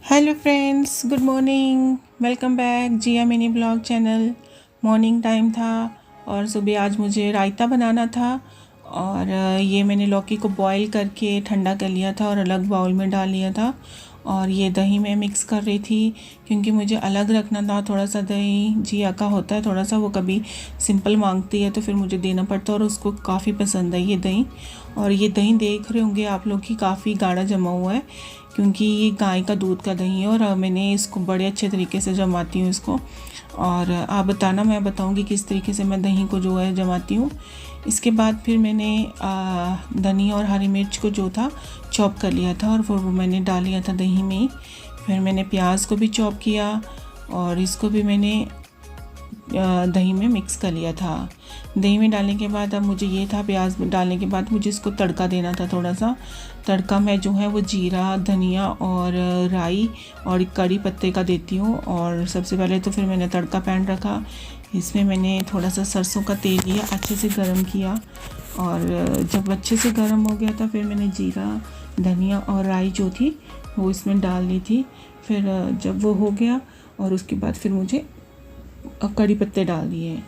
Hello friends, good morning. Welcome back Jiya mini blog channel. Morning time था और सुबह आज मुझे रायता बनाना था। और ये मैंने लौकी को बॉईल करके ठंडा कर लिया था और अलग बाउल में डाल लिया था। और ये दही में मिक्स कर रही थी क्योंकि मुझे अलग रखना था। थोड़ा सा दही जिया का होता है, थोड़ा सा वो कभी सिंपल मांगती है तो फिर मुझे देना पड़ता है और उसको काफ़ी पसंद है ये दही। और ये दही देख रहे होंगे आप लोग कि काफ़ी गाढ़ा जमा हुआ है क्योंकि ये गाय का दूध का दही है। और मैंने इसको बड़े अच्छे तरीके से जमाती हूँ इसको। और आप बताना, मैं बताऊँगी किस तरीके से मैं दही को जो है जमाती हूँ। इसके बाद फिर मैंने धनिया और हरी मिर्च को जो था चॉप कर लिया था और फिर वो मैंने डाल लिया था दही में ही। फिर मैंने प्याज को भी चॉप किया और इसको भी मैंने दही में मिक्स कर लिया था। दही में डालने के बाद अब मुझे ये था, प्याज डालने के बाद मुझे इसको तड़का देना था। थोड़ा सा तड़का मैं जो है वो जीरा, धनिया और राई और कड़ी पत्ते का देती हूँ। और सबसे पहले तो फिर मैंने तड़का पैन रखा, इसमें मैंने थोड़ा सा सरसों का तेल लिया, अच्छे से गर्म किया। और जब अच्छे से गर्म हो गया था फिर मैंने जीरा, धनिया और राई जो थी वो इसमें डाल ली थी। फिर जब वो हो गया और उसके बाद फिर मुझे कड़ी पत्ते डाल दिए,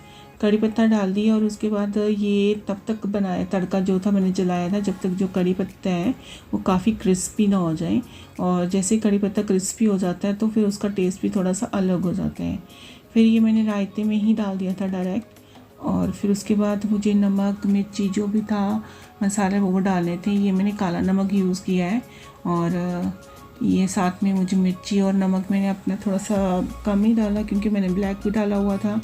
कड़ी पत्ता डाल दिया। और उसके बाद ये तब तक बनाया तड़का जो था मैंने जलाया था जब तक जो कड़ी पत्ता है वो काफ़ी क्रिस्पी ना हो जाए। और जैसे कड़ी पत्ता क्रिस्पी हो जाता है तो फिर उसका टेस्ट भी थोड़ा सा अलग हो जाता है। फिर ये मैंने रायते में ही डाल दिया था डायरेक्ट। और फिर उसके बाद मुझे नमक मिर्ची जो भी था मसाले वो डालने थे। ये मैंने काला नमक यूज़ किया है। और ये साथ में मुझे मिर्ची और नमक मैंने अपना थोड़ा सा कम ही डाला क्योंकि मैंने ब्लैक भी डाला हुआ था।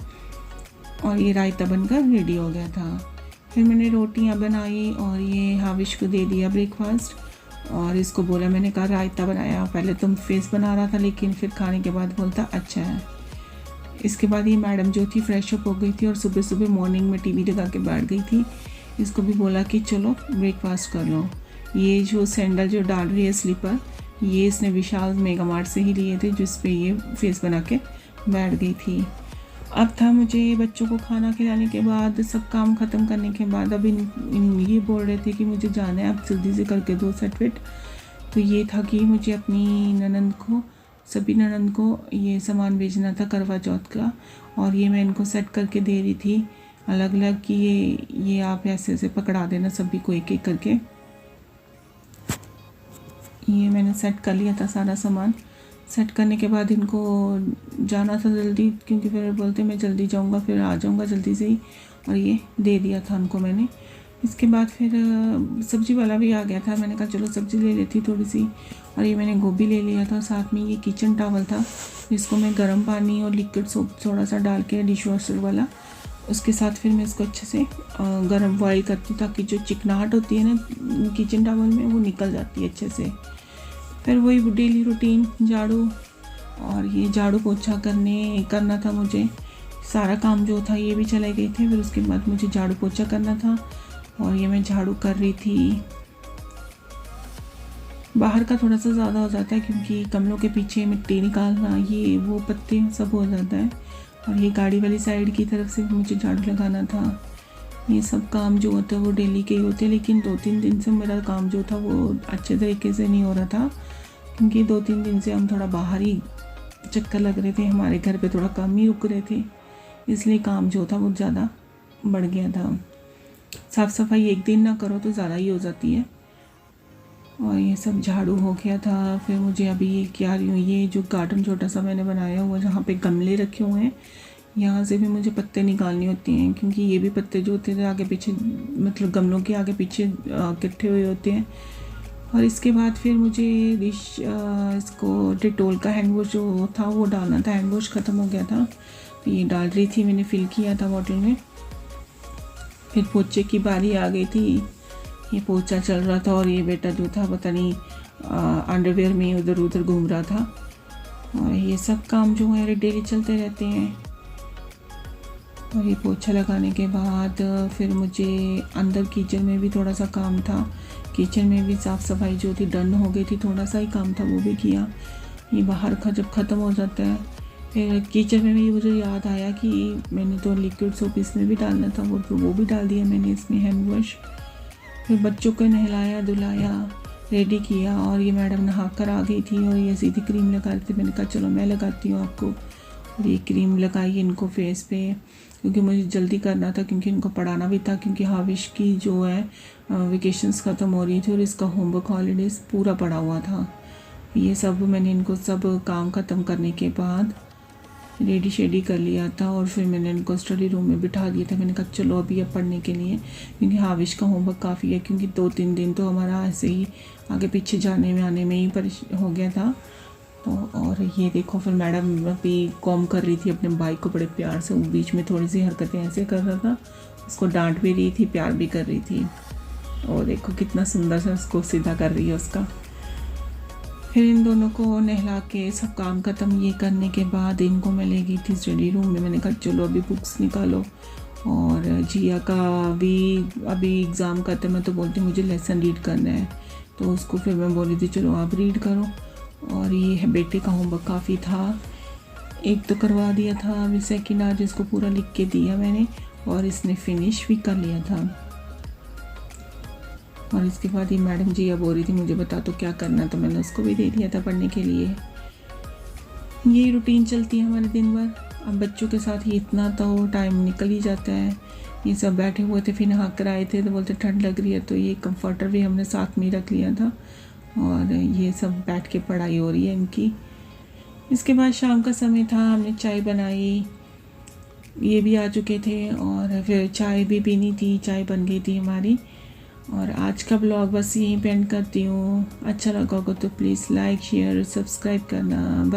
और ये रायता बनकर रेडी हो गया था। फिर मैंने रोटियां बनाई और ये हाविश को दे दिया ब्रेकफास्ट। और इसको बोला, मैंने कहा रायता बनाया, पहले तुम फेस बना रहा था लेकिन फिर खाने के बाद बोलता अच्छा है। इसके बाद ये मैडम जो थी फ्रेश अप हो गई थी और सुबह सुबह मॉर्निंग में टीवी लगा के बैठ गई थी। इसको भी बोला कि चलो ब्रेकफास्ट कर लो। ये जो सैंडल जो डाल रही है स्लीपर, ये इसने विशाल मेगा मार्ट से ही लिए थे जिस पे ये फेस बना के बैठ गई थी। अब था मुझे बच्चों को खाना खिलाने के बाद सब काम ख़त्म करने के बाद अब इन ये बोल रहे थे कि मुझे जाना है, अब जल्दी से करके दो सेट वेट। तो ये था कि मुझे अपनी ननंद को, सभी ननंद को ये सामान भेजना था करवा चौथ का। और ये मैं इनको सेट करके दे रही थी अलग अलग कि ये आप ऐसे ऐसे पकड़ा देना सभी को एक एक करके। ये मैंने सेट कर लिया था सारा सामान। सेट करने के बाद इनको जाना था जल्दी क्योंकि फिर बोलते मैं जल्दी जाऊंगा फिर आ जाऊंगा जल्दी से ही। और ये दे दिया था उनको मैंने। इसके बाद फिर सब्ज़ी वाला भी आ गया था, मैंने कहा चलो सब्ज़ी ले लेती थोड़ी सी। और ये मैंने गोभी ले लिया था, साथ में ये किचन टॉवल था जिसको मैं गर्म पानी और लिक्विड सोप थोड़ा सा डाल के डिश वॉशर वाला, उसके साथ फिर मैं इसको अच्छे से गर्म बॉयल करती हूँ ताकि जो चिकनाहट होती है ना किचन टॉवल में वो निकल जाती है अच्छे से। फिर वही डेली रूटीन झाड़ू, और ये झाड़ू पोछा करना था मुझे। सारा काम जो था ये भी चले गए थे, फिर उसके बाद मुझे झाड़ू पोछा करना था और ये मैं झाड़ू कर रही थी। बाहर का थोड़ा सा ज़्यादा हो जाता है क्योंकि गमलों के पीछे मिट्टी निकालना ये वो पत्ते सब हो जाता है। और ये गाड़ी वाली साइड की तरफ से मुझे झाड़ू लगाना था। ये सब काम जो होता है वो डेली के ही होते हैं, लेकिन 2-3 दिन से मेरा काम जो था वो अच्छे तरीके से नहीं हो रहा था क्योंकि 2-3 दिन से हम थोड़ा बाहर ही चक्कर लग रहे थे, हमारे घर पे थोड़ा कम ही रुक रहे थे, इसलिए काम जो था वो ज़्यादा बढ़ गया था। साफ़ सफाई एक दिन ना करो तो ज़्यादा ही हो जाती है। और ये सब झाड़ू हो गया था। फिर मुझे अभी ये क्या रही हूँ, ये जो गार्डन छोटा सा मैंने बनाया हुआ जहाँ पे गमले रखे हुए हैं, यहाँ से भी मुझे पत्ते निकालनी होती हैं क्योंकि ये भी पत्ते जो होते हैं आगे पीछे, मतलब गमलों के आगे पीछे इकट्ठे हुए होते हैं। और इसके बाद फिर मुझे इसको डिटोल का हैंड वॉश जो था वो डालना था। हैंड वॉश ख़त्म हो गया था तो ये डाल रही थी, मैंने फिल किया था बॉटल में। फिर पोछे की बारी आ गई थी, ये पोछा चल रहा था और ये बेटा जो था पता नहीं अंडरवेयर में उधर उधर घूम रहा था। और ये सब काम जो है डेली चलते रहते हैं। और ये पोछा लगाने के बाद फिर मुझे अंदर किचन में भी थोड़ा सा काम था। किचन में भी साफ़ सफाई जो थी डन हो गई थी, थोड़ा सा ही काम था वो भी किया। ये बाहर का जब ख़त्म हो जाता है फिर किचन में भी मुझे याद आया कि मैंने तो लिक्विड सोप इसमें भी डालना था, वो भी डाल दिया मैंने इसमें हैंड वॉश। फिर बच्चों को नहलाया धुलाया, रेडी किया और ये मैडम नहा कर आ गई थी और ये सीधी क्रीम लगा रही थी। मैंने कहा चलो मैं लगाती हूँ आपको, और ये क्रीम लगाई इनको फेस पे, क्योंकि मुझे जल्दी करना था, क्योंकि इनको पढ़ाना भी था, क्योंकि हाविश की जो है वेकेशंस ख़त्म हो रही थी और इसका होमवर्क हॉलीडेज़ पूरा पड़ा हुआ था। ये सब मैंने इनको सब काम ख़त्म करने के बाद रेडी शेडी कर लिया था और फिर मैंने इनको स्टडी रूम में बिठा दिया था। मैंने कहा चलो अभी अब पढ़ने के लिए, क्योंकि हाविश का होमवर्क काफ़ी है, क्योंकि 2-3 दिन तो हमारा ऐसे ही आगे पीछे जाने में आने में ही हो गया था। तो और ये देखो फिर मैडम भी कॉम कर रही थी अपने बाइक को बड़े प्यार से, बीच में थोड़ी सी हरकतें ऐसे कर रहा था, उसको डांट भी रही थी, प्यार भी कर रही थी। और देखो कितना सुंदर से उसको सीधा कर रही है उसका। फिर इन दोनों को नहला के सब काम ख़त्म ये करने के बाद इनको मैं ले गई थी स्टडी रूम में। मैंने कहा चलो अभी बुक्स निकालो, और जिया का भी अभी एग्ज़ाम ख़त्म है तो बोलती मुझे लेसन रीड करना है, तो उसको फिर मैं बोल रही थी चलो आप रीड करो। और ये है बेटे का होमवर्क काफ़ी था, एक तो करवा दिया था, अभी सेकेंड आज इसको पूरा लिख के दिया मैंने और इसने फिनिश भी कर लिया था। और इसके बाद ये मैडम जी अब बोल रही थी मुझे बता तो क्या करना, तो मैंने उसको भी दे दिया था पढ़ने के लिए। यही रूटीन चलती है हमारे दिन भर। अब बच्चों के साथ ही इतना तो टाइम निकल ही जाता है। ये सब बैठे हुए थे, फिर नहा कर आए थे तो बोलते ठंड लग रही है, तो ये कंफर्टर भी हमने साथ में रख लिया था और ये सब बैठ के पढ़ाई हो रही है इनकी। इसके बाद शाम का समय था, हमने चाय बनाई, ये भी आ चुके थे और फिर चाय भी पीनी थी, चाय बन गई थी हमारी। और आज का ब्लॉग बस यहीं पे एंड करती हूँ। अच्छा लगा होगा तो प्लीज़ लाइक शेयर सब्सक्राइब करना। बाय।